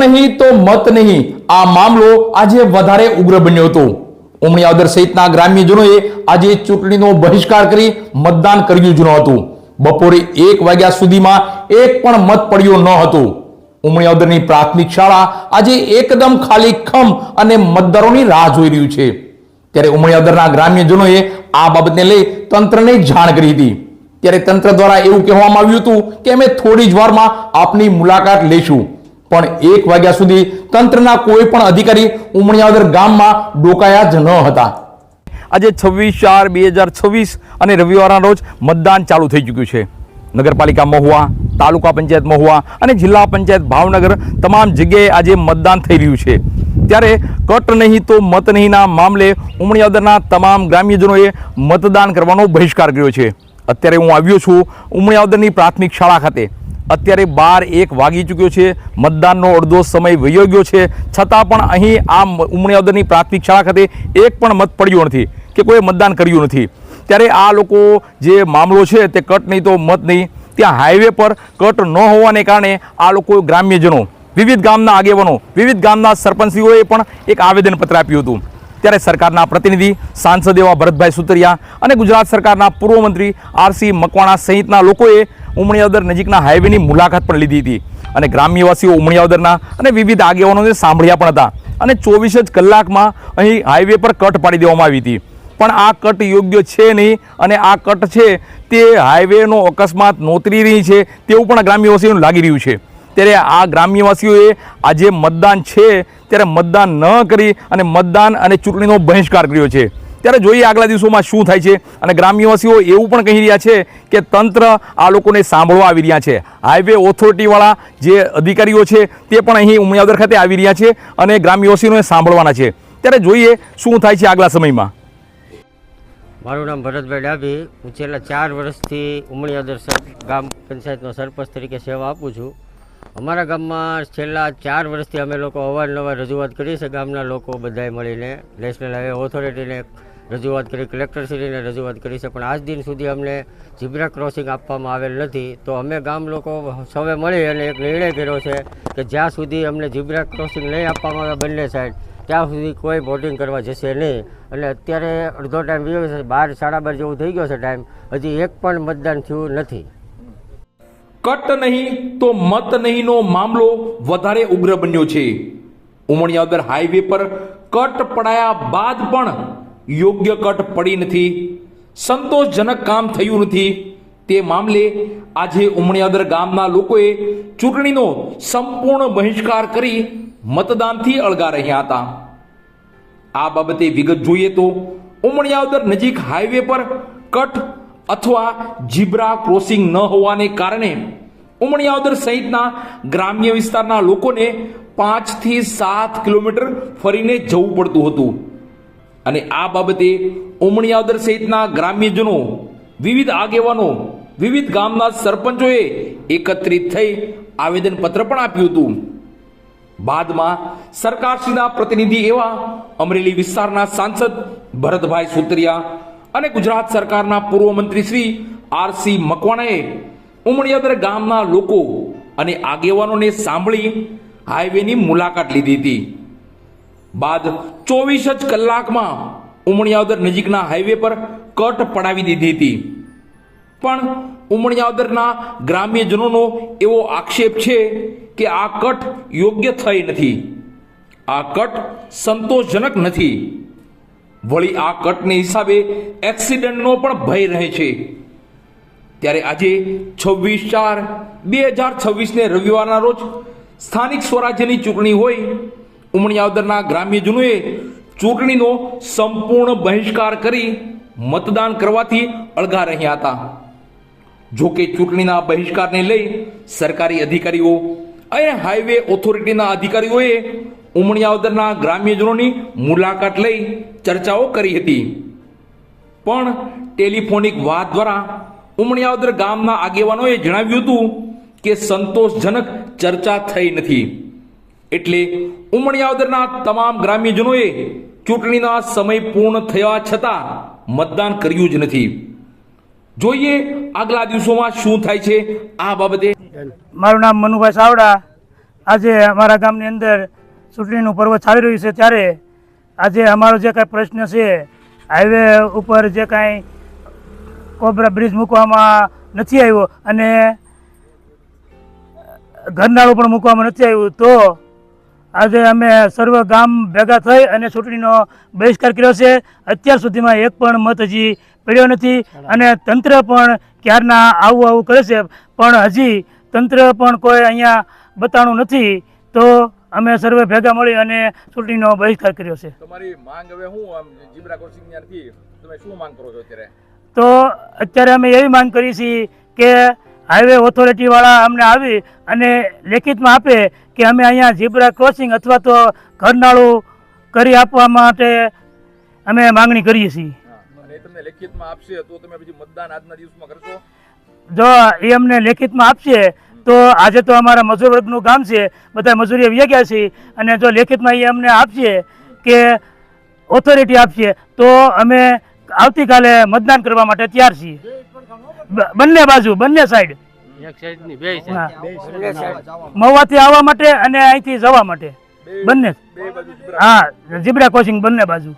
નહીં તો મત નહીં, આ મામલો આજે વધારે ઉગ્ર બન્યો હતો. ઉમણિયાવદર સહિતના ગ્રામ્યજનોએ આજે ચૂંટણીનો બહિષ્કાર કરી મતદાન કર્યું જ ન હતું. બપોરે 1 વાગ્યા સુધીમાં એક પણ મત પડ્યો ન હતો. ઉમણિયાવદરની પ્રાથમિક શાળા આજે એકદમ ખાલી ખમ અને મતદારોની રાહ જોઈ રહ્યું છે. ત્યારે ઉમણિયાવદરના ગ્રામ્યજનોએ આ બાબતને લઈ તંત્રને જાણ કરી હતી. ત્યારે તંત્ર દ્વારા એવું કહેવામાં આવ્યું હતું કે અમે થોડી જ વારમાં આપની મુલાકાત લઈશું, પણ 1 વાગ્યા સુધી તંત્રના કોઈ પણ અધિકારી ઉમણિયાવદર ગામમાં ડોકાયા જ ન હતા. આજે 26/4/2026 અને રવિવારના રોજ મતદાન ચાલુ થઈ ચૂક્યું છે. નગરપાલિકા મહુવા, તાલુકા પંચાયત મહુવા અને જિલ્લા પંચાયત ભાવનગર તમામ જગ્યાએ આજે મતદાન થઈ રહ્યું છે. ત્યારે કટ નહીં તો મત નહીંના મામલે ઉમણિયાવદરના તમામ ગ્રામ્યજનોએ મતદાન કરવાનો બહિષ્કાર કર્યો છે. અત્યારે હું આવ્યો છું ઉમણિયાવદરની પ્રાથમિક શાળા ખાતે. અત્યારે 12:01 વાગી ચૂક્યો છે. મતદાનનો અડધો સમય વયો ગયો છે, છતાં પણ અહીં આ ઉમણિયાવદરની પ્રાથમિક શાળા ખાતે એક પણ મત પડ્યો નથી કે કોઈ મતદાન કર્યું નથી. ત્યારે આ લોકો જે મામલો છે તે કટ નહીં તો મત નહીં, ત્યાં હાઈવે પર કટ ન હોવાને કારણે આ લોકો ગ્રામ્યજનો, વિવિધ ગામના આગેવાનો, વિવિધ ગામના સરપંચીઓએ પણ એક આવેદનપત્ર આપ્યું હતું. ત્યારે સરકારના પ્રતિનિધિ, સાંસદ એવા ભરતભાઈ સુતરિયા અને ગુજરાત સરકારના પૂર્વ મંત્રી આરસી મકવાણા સહિતના લોકોએ ઉમણિયાવદર નજીકના હાઈવેની મુલાકાત પણ લીધી હતી અને ગ્રામ્યવાસીઓ ઉમણિયાવદરના અને વિવિધ આગેવાનોને સાંભળ્યા પણ હતા. અને 24 જ કલાકમાં અહીં હાઈવે પર કટ પાડી દેવામાં આવી હતી. પણ આ કટ યોગ્ય છે નહીં અને આ કટ છે તે હાઈવેનો અકસ્માત નોતરી રહી છે તેવું પણ ગ્રામ્યવાસીઓને લાગી રહ્યું છે. ત્યારે આ ગ્રામ્યવાસીઓએ આજે મતદાન છે ત્યારે મતદાન ન કરી અને મતદાન અને ચૂંટણીનો બહિષ્કાર કર્યો છે. ત્યારે જોઈએ આગલા દિવસોમાં શું થાય છે. અને ગ્રામ્યવાસીઓ એવું પણ કહી રહ્યા છે કે તંત્ર આ લોકોને સાંભળવા આવી રહ્યા છે. હાઈવે ઓથોરિટીવાળા જે અધિકારીઓ છે તે પણ અહીં ઉમણિયાવદર ખાતે આવી રહ્યા છે અને ગ્રામ્યવાસીઓને સાંભળવાના છે. ત્યારે જોઈએ શું થાય છે આગલા સમયમાં. મારું નામ ભરતભાઈ ડાભી. હું છેલ્લા 4 વર્ષથી ઉમણિયાવદર ગામ પંચાયતનો સરપંચ તરીકે સેવા આપું છું. અમારા ગામમાં છેલ્લા 4 વર્ષથી અમે લોકો અવારનવાર રજૂઆત કરી છે. ગામના લોકો બધાએ મળીને નેશનલ હાઈવે ઓથોરિટીને રજૂઆત કરી, કલેક્ટરશ્રીને રજૂઆત કરી છે, પણ આજ દિન સુધી અમને ઝીબ્રા ક્રોસિંગ આપવામાં આવેલ નથી. તો અમે ગામ લોકો સૌએ મળી અને એક નિર્ણય કર્યો છે કે જ્યાં સુધી અમને ઝીબ્રા ક્રોસિંગ નહીં આપવામાં આવે બંને સાઈડ, ત્યાં સુધી કોઈ વોટિંગ કરવા જશે નહીં. અને અત્યારે અડધો ટાઈમ ગયો છે, 12 સાડા 12 જેવું થઈ ગયો છે ટાઈમ, હજી એક પણ મતદાન થયું નથી. કટ નહીં તો મત નહીંનો મામલો વધારે ઉગ્ર બન્યો છે. ઉમણિયાવદર હાઈવે પર કટ પડાયા બાદ પણ યોગ્ય કટ પડી નથી, સંતોષજનક કામ થયું નથી. તે મામલે આજે ઉમણિયાવદર ગામના લોકોએ ચૂંટણીનો સંપૂર્ણ બહિષ્કાર કરી મતદાનથી અળગા રહ્યા હતા. આ બાબતે વિગત જોઈએ તો ઉમણિયાવદર નજીક હાઈવે પર કટ અથવા ઝીબ્રા ક્રોસિંગ ન હોવાને કારણે ઉમણિયાવદર સહિતના ગ્રામ્ય વિસ્તારના લોકોને 5 થી 7 કિલોમીટર ફરીને જવું પડતું હતું. અને આ બાબતે ઉમણિયાવદર સહિતના ગ્રામ્યજનો, વિવિધ આગેવાનો, વિવિધ ગામના સરપંચોએ એકત્રિત થઈ આવેદનપત્ર પણ આપ્યું હતું. બાદમાં સરકારશ્રીના પ્રતિનિધિ એવા અમરેલી વિસ્તારના સાંસદ ભરતભાઈ સુતરિયા અને ગુજરાત સરકારના પૂર્વ મંત્રી શ્રી આરસી મકવાણાએ ઉમણિયાવદર ગામના લોકો અને આગેવાનોને સાંભળી હાઈવેની મુલાકાત લીધી હતી. બાદ 24 જ કલાકમાં ઉમણિયાવદર નજીકના હાઈવે પર કટ પડાવી દીધી હતી. પણ ઉમણિયાવદરના ગ્રામ્યજનોનો એવો આક્ષેપ છે કે આ કટ યોગ્ય થઈ નથી, આ કટ સંતોષજનક નથી. વળી આ કટને હિસાબે એક્સિડન્ટનો પણ ભય રહે છે. ત્યારે આજે 26/4/2026 રવિવારના રોજ સ્થાનિક સ્વરાજ્યની ચૂંટણી હોય, ઉમણિયાવદરના ગ્રામ્યજનોએ ચૂંટણીનો સંપૂર્ણ બહિષ્કાર કરી મતદાન કરવાથી અળગા રહ્યા હતા. જોકે ચૂંટણીના બહિષ્કારને લઈ સરકારી અધિકારીઓ અને હાઈવે ઓથોરિટીના અધિકારીઓએ ઉમણિયાવદરના ગ્રામ્યજનોની મુલાકાત લઈ ચર્ચાઓ કરી હતી. પણ ટેલિફોનિક વાત દ્વારા ઉમણિયાવદર ગામના આગેવાનોએ જણાવ્યું હતું કે સંતોષજનક ચર્ચા થઈ નથી. એટલે ઉમણિયાવદરના તમામ ગ્રામ્યજનોએ ચૂંટણીના સમય પૂર્ણ થયા છતાં મતદાન કર્યું જ નથી. જોઈએ આગલા દિવસોમાં શું થાય છે આ બાબતે. મારું નામ મનુભાઈ સાવડા. આજે અમારા ગામની અંદર ચૂંટણીનું પર્વ ચાલી રહ્યું છે ત્યારે આજે અમારો જે કાંઈ પ્રશ્ન છે હાઈવે ઉપર જે કાંઈ કોબરા બ્રિજ મૂકવામાં નથી આવ્યો અને ઘરનાળું પણ મૂકવામાં નથી આવ્યું, તો આજે અમે સર્વ ગામ ભેગા થઈ અને ચૂંટણીનો બહિષ્કાર કર્યો છે. અત્યાર સુધીમાં એક પણ મત હજી પડ્યો નથી અને તંત્ર પણ ક્યારના આવું કરે છે, પણ હજી તંત્ર પણ કોઈ અહીંયા બતાવવાનું નથી. તો અમે સર્વે ભેગા મળી અને ચૂંટણીનો બહિષ્કાર કર્યો છે. તમારી માંગ હવે શું આમ જીબ્રા ક્રોસિંગ ત્યારથી તમે શું માંગ કરો છો અત્યારે? તો અત્યારે અમે એવી માંગ કરી છીએ કે હાઈવે ઓથોરિટીવાળા અમને આવી અને લેખિતમાં આપે કે અમે અહીંયા ઝીબ્રા ક્રોસિંગ અથવા તો ઘરનાળું કરી આપવા માટે અમે માંગણી કરીએ છીએ. અને તમને લેખિતમાં આપશે તો તમે પછી મતદાન આજના દિવસમાં કરશો? જો એ અમને લેખિતમાં આપશે તો આજે તો અમારા મજૂર વર્ગનું ગામ છે, બધા મજૂરીએ વ્યા ગયા છે, અને જો લેખિતમાં એ અમને આપશે કે ઓથોરિટી આપશે તો અમે આવતીકાલે મતદાન કરવા માટે તૈયાર છીએ. બંને બાજુ, બંને સાઈડ, મહુવાથી આવવા માટે અને અહીંથી જવા માટે બંને. હા, ઝીબ્રા ક્રોસિંગ બંને બાજુ.